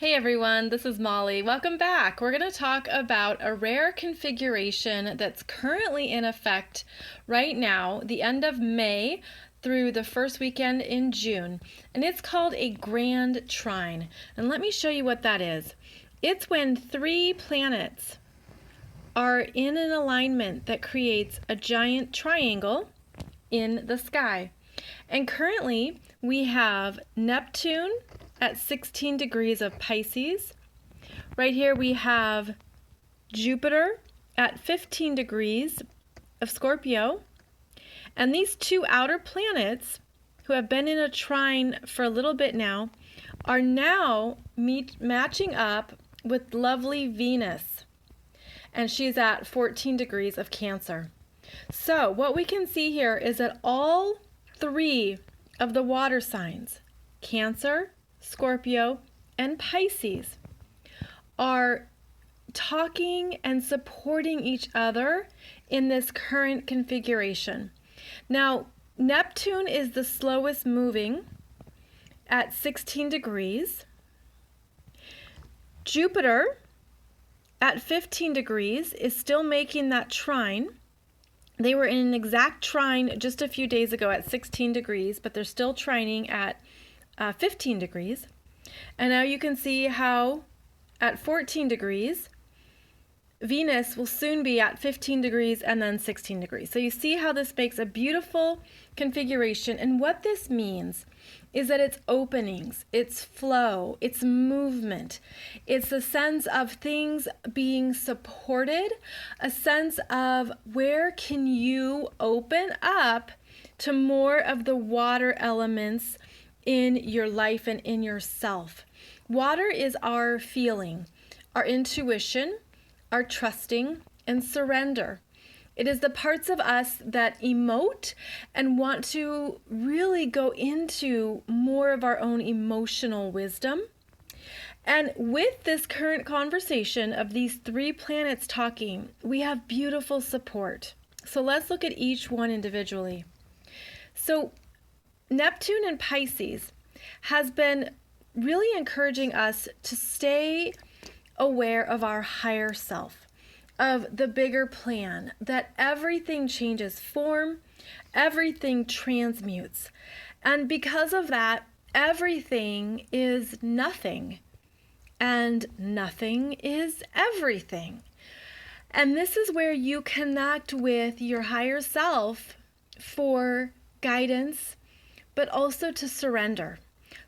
Hey everyone, this is Molly. Welcome back. We're going to talk about a rare configuration that's currently in effect right now, the end of May through the first weekend in June, and it's called a Grand Trine. And let me show you what that is. It's when three planets are in an alignment that creates a giant triangle in the sky. And currently we have Neptune at 16 degrees of Pisces. Right here we have Jupiter at 15 degrees of Scorpio. And these two outer planets, who have been in a trine for a little bit now, are now matching up with lovely Venus. And she's at 14 degrees of Cancer. So what we can see here is that all three of the water signs, Cancer, Scorpio, and Pisces, are talking and supporting each other in this current configuration. Now, Neptune is the slowest moving at 16 degrees. Jupiter at 15 degrees is still making that trine. They were in an exact trine just a few days ago at 16 degrees, but they're still trining at 15 degrees. And now you can see how at 14 degrees, Venus will soon be at 15 degrees and then 16 degrees. So you see how this makes a beautiful configuration. And what this means is that it's openings, it's flow, it's movement. It's a sense of things being supported, a sense of where can you open up to more of the water elements in your life and in yourself. Water is our feeling, our intuition, our trusting, and surrender. It is the parts of us that emote and want to really go into more of our own emotional wisdom. And with this current conversation of these three planets talking, we have beautiful support. So let's look at each one individually. So Neptune in Pisces has been really encouraging us to stay aware of our higher self, of the bigger plan, that everything changes form, everything transmutes. And because of that, everything is nothing, and nothing is everything. And this is where you connect with your higher self for guidance, but also to surrender,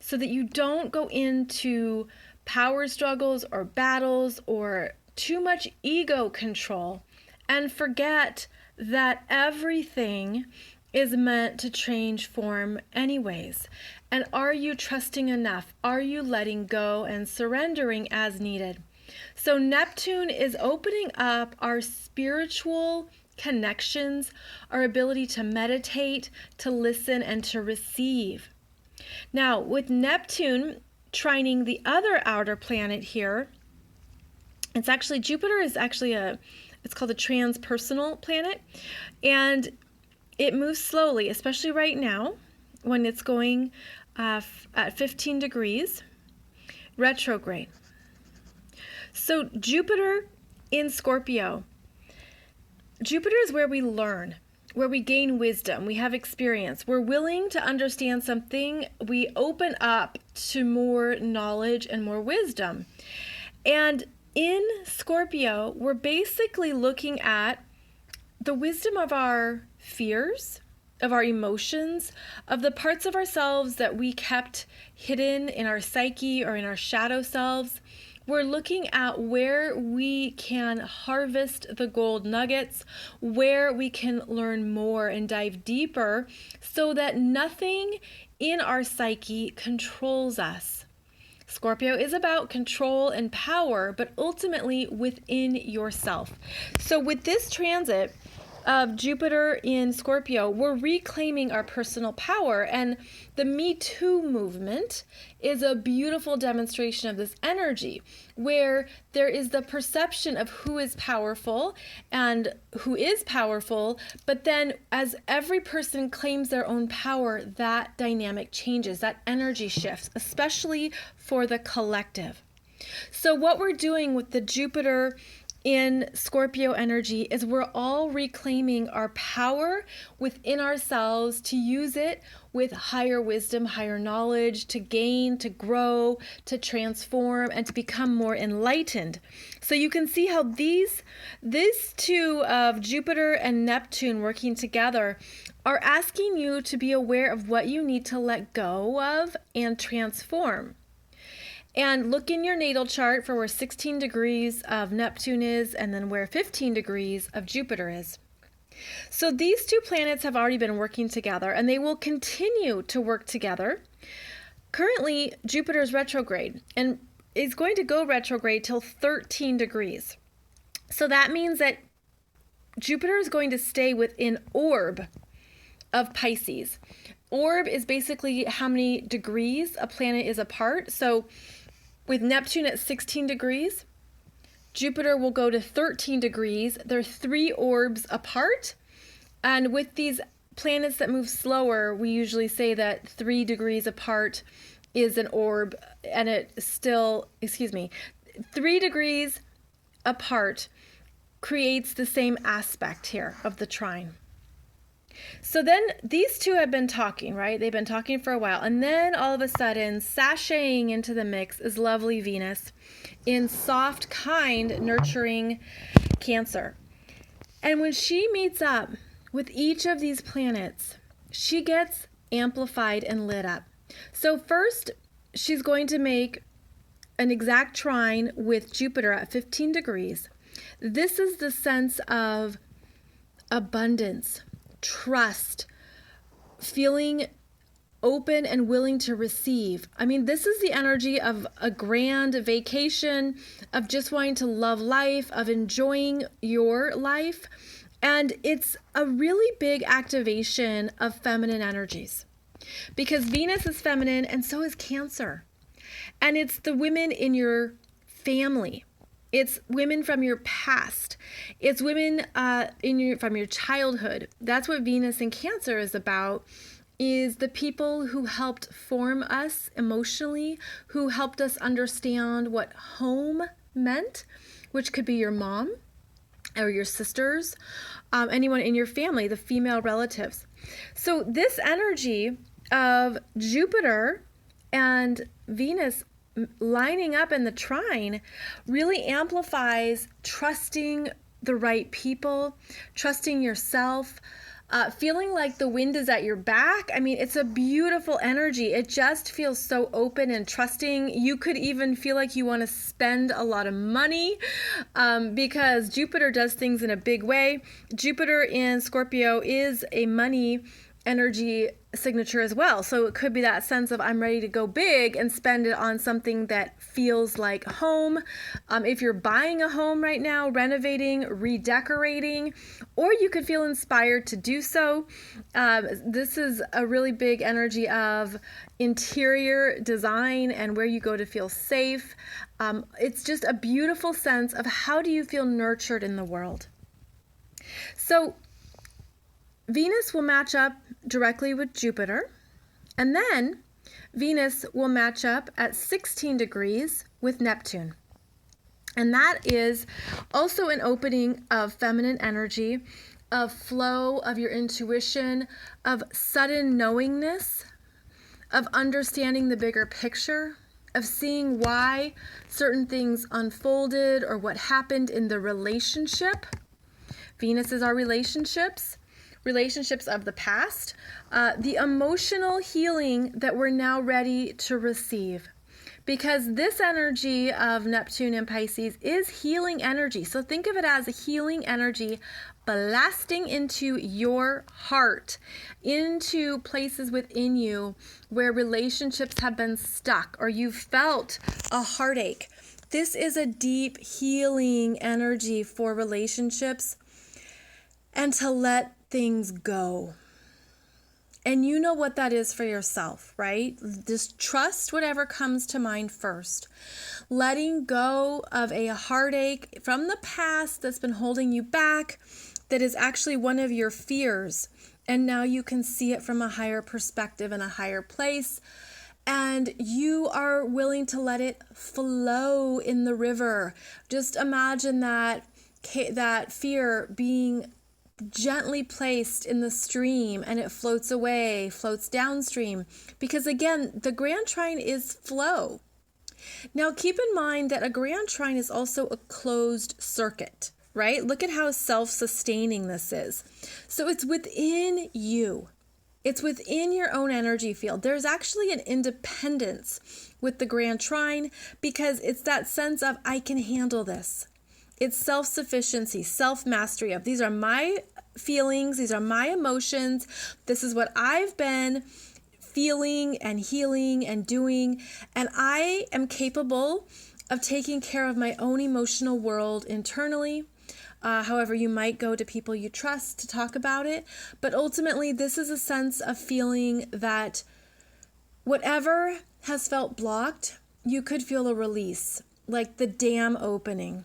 so that you don't go into power struggles or battles or too much ego control and forget that everything is meant to change form anyways. And are you trusting enough? Are you letting go and surrendering as needed? So Neptune is opening up our spiritual connections, our ability to meditate, to listen, and to receive. Now, with Neptune trining the other outer planet here, Jupiter is actually it's called a transpersonal planet, and it moves slowly, especially right now when it's going at 15 degrees retrograde. So Jupiter in Scorpio. Jupiter is where we learn, where we gain wisdom, we have experience, we're willing to understand something, we open up to more knowledge and more wisdom. And in Scorpio, we're basically looking at the wisdom of our fears, of our emotions, of the parts of ourselves that we kept hidden in our psyche or in our shadow selves. We're looking at where we can harvest the gold nuggets, where we can learn more and dive deeper so that nothing in our psyche controls us. Scorpio is about control and power, but ultimately within yourself. So with this transit of Jupiter in Scorpio, we're reclaiming our personal power. And the Me Too movement is a beautiful demonstration of this energy, where there is the perception of who is powerful and who is powerful, but then as every person claims their own power, that dynamic changes, that energy shifts, especially for the collective. So what we're doing with the Jupiter in Scorpio energy is we're all reclaiming our power within ourselves to use it with higher wisdom, higher knowledge, to gain, to grow, to transform, and to become more enlightened. So you can see how these two of Jupiter and Neptune working together are asking you to be aware of what you need to let go of and transform. And look in your natal chart for where 16 degrees of Neptune is and then where 15 degrees of Jupiter is. So these two planets have already been working together and they will continue to work together. Currently, Jupiter is retrograde and is going to go retrograde till 13 degrees. So that means that Jupiter is going to stay within orb of Pisces. Orb is basically how many degrees a planet is apart. So with Neptune at 16 degrees, Jupiter will go to 13 degrees. They're 3 orbs apart. And with these planets that move slower, we usually say that 3 degrees apart is an orb, and it still, 3 degrees apart creates the same aspect here of the trine. So then these two have been talking, right? They've been talking for a while. And then all of a sudden, sashaying into the mix is lovely Venus in soft, kind, nurturing Cancer. And when she meets up with each of these planets, she gets amplified and lit up. So first, she's going to make an exact trine with Jupiter at 15 degrees. This is the sense of abundance, trust, feeling open and willing to receive. I mean, this is the energy of a grand vacation, of just wanting to love life, of enjoying your life. And it's a really big activation of feminine energies because Venus is feminine and so is Cancer. And it's the women in your family. It's women from your past. It's women from your childhood. That's what Venus in Cancer is about, is the people who helped form us emotionally, who helped us understand what home meant, which could be your mom or your sisters, anyone in your family, the female relatives. So this energy of Jupiter and Venus lining up in the trine really amplifies trusting the right people, trusting yourself, feeling like the wind is at your back. I mean, it's a beautiful energy. It just feels so open and trusting. You could even feel like you want to spend a lot of money because Jupiter does things in a big way. Jupiter in Scorpio is a money energy signature as well. So it could be that sense of I'm ready to go big and spend it on something that feels like home. If you're buying a home right now, renovating, redecorating, or you could feel inspired to do so. This is a really big energy of interior design and where you go to feel safe. It's just a beautiful sense of how do you feel nurtured in the world. So Venus will match up directly with Jupiter, and then Venus will match up at 16 degrees with Neptune. And that is also an opening of feminine energy, of flow, of your intuition, of sudden knowingness, of understanding the bigger picture, of seeing why certain things unfolded or what happened in the relationship. Venus is our relationships of the past, the emotional healing that we're now ready to receive. Because this energy of Neptune and Pisces is healing energy. So think of it as a healing energy blasting into your heart, into places within you where relationships have been stuck or you felt a heartache. This is a deep healing energy for relationships and to let things go. And you know what that is for yourself, right? Just trust whatever comes to mind first. Letting go of a heartache from the past that's been holding you back, that is actually one of your fears. And now you can see it from a higher perspective and a higher place. and you are willing to let it flow in the river. Just imagine that fear being gently placed in the stream, and it floats away, floats downstream, because again, the Grand Trine is flow. Now keep in mind that a Grand Trine is also a closed circuit, right? Look at how self-sustaining this is. So it's within you. It's within your own energy field. There's actually an independence with the Grand Trine, because it's that sense of, I can handle this. It's self-sufficiency, self-mastery of, these are my feelings, these are my emotions, this is what I've been feeling and healing and doing, and I am capable of taking care of my own emotional world internally. However, you might go to people you trust to talk about it, but ultimately this is a sense of feeling that whatever has felt blocked, you could feel a release, like the dam opening.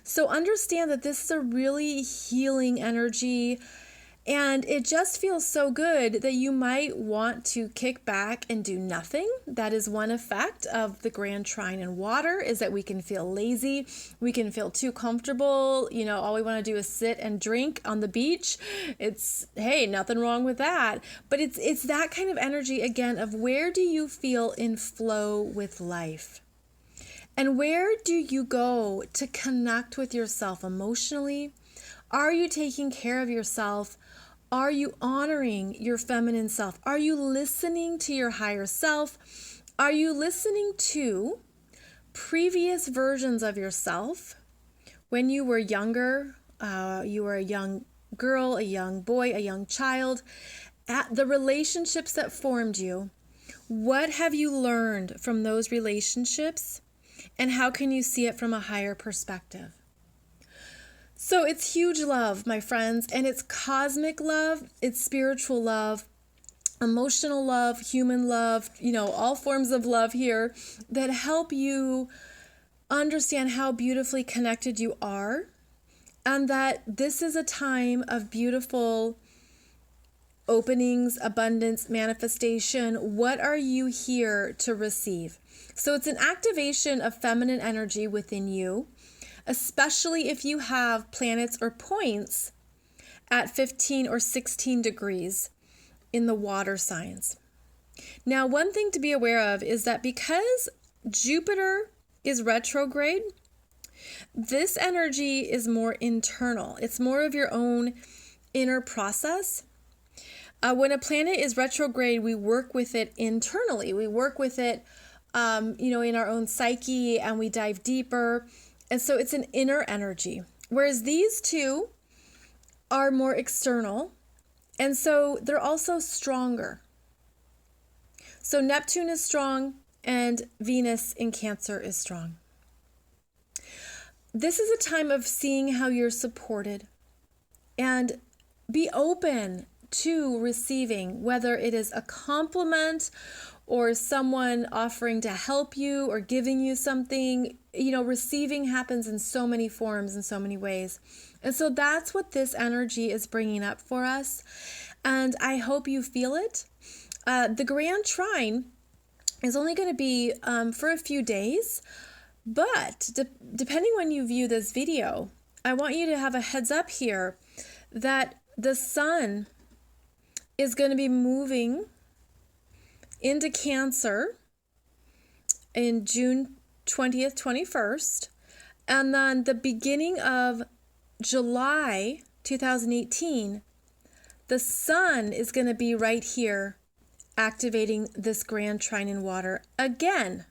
So understand that this is a really healing energy, and it just feels so good that you might want to kick back and do nothing. That is one effect of the Grand Trine in water, is that we can feel lazy. We can feel too comfortable. All we want to do is sit and drink on the beach. Hey, nothing wrong with that. But it's that kind of energy, again, of where do you feel in flow with life? And where do you go to connect with yourself emotionally? Are you taking care of yourself? Are you honoring your feminine self? Are you listening to your higher self? Are you listening to previous versions of yourself when you were younger? You were a young girl, a young boy, a young child. At the relationships that formed you, what have you learned from those relationships? And how can you see it from a higher perspective? So it's huge love, my friends, and it's cosmic love, it's spiritual love, emotional love, human love, all forms of love here that help you understand how beautifully connected you are, and that this is a time of beautiful openings, abundance, manifestation. What are you here to receive? So it's an activation of feminine energy within you, especially if you have planets or points at 15 or 16 degrees in the water signs. Now, one thing to be aware of is that because Jupiter is retrograde, this energy is more internal. It's more of your own inner process. When a planet is retrograde, we work with it internally. We work with it, in our own psyche, and we dive deeper. And so it's an inner energy. Whereas these two are more external. And so they're also stronger. So Neptune is strong and Venus in Cancer is strong. This is a time of seeing how you're supported, and be open to receiving, whether it is a compliment or someone offering to help you or giving you something. Receiving happens in so many forms, in so many ways. And so that's what this energy is bringing up for us. And I hope you feel it. The Grand Trine is only going to be for a few days, but depending when you view this video, I want you to have a heads up here that the sun is going to be moving into Cancer in June 20th, 21st, and then the beginning of July 2018, the sun is going to be right here activating this Grand Trine in water again.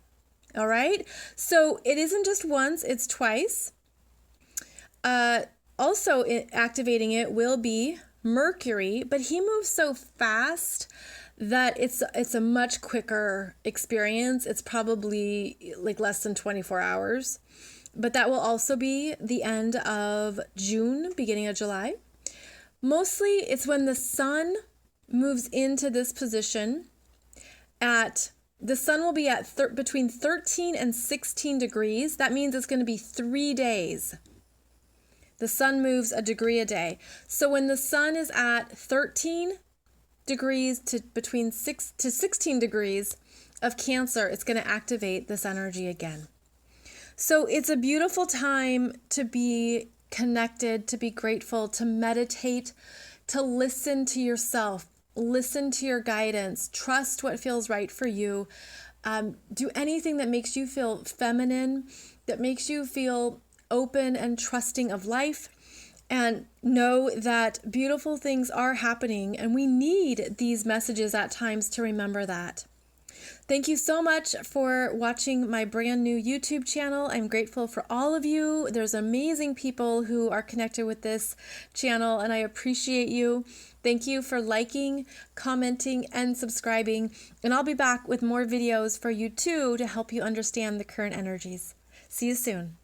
All right? So it isn't just once, it's twice. Also activating it will be Mercury, but he moves so fast that it's a much quicker experience. It's probably like less than 24 hours. But that will also be the end of June, beginning of July. Mostly it's when the sun moves into this position the sun will be at between 13 and 16 degrees. That means it's going to be 3 days. The sun moves a degree a day. So when the sun is at 13 degrees to between 6 to 16 degrees, of Cancer, it's going to activate this energy again. So it's a beautiful time to be connected, to be grateful, to meditate, to listen to yourself, listen to your guidance, trust what feels right for you. Do anything that makes you feel feminine, that makes you feel open and trusting of life. And know that beautiful things are happening, and we need these messages at times to remember that. Thank you so much for watching my brand new YouTube channel. I'm grateful for all of you. There's amazing people who are connected with this channel, and I appreciate you. Thank you for liking, commenting, and subscribing. And I'll be back with more videos for you too to help you understand the current energies. See you soon.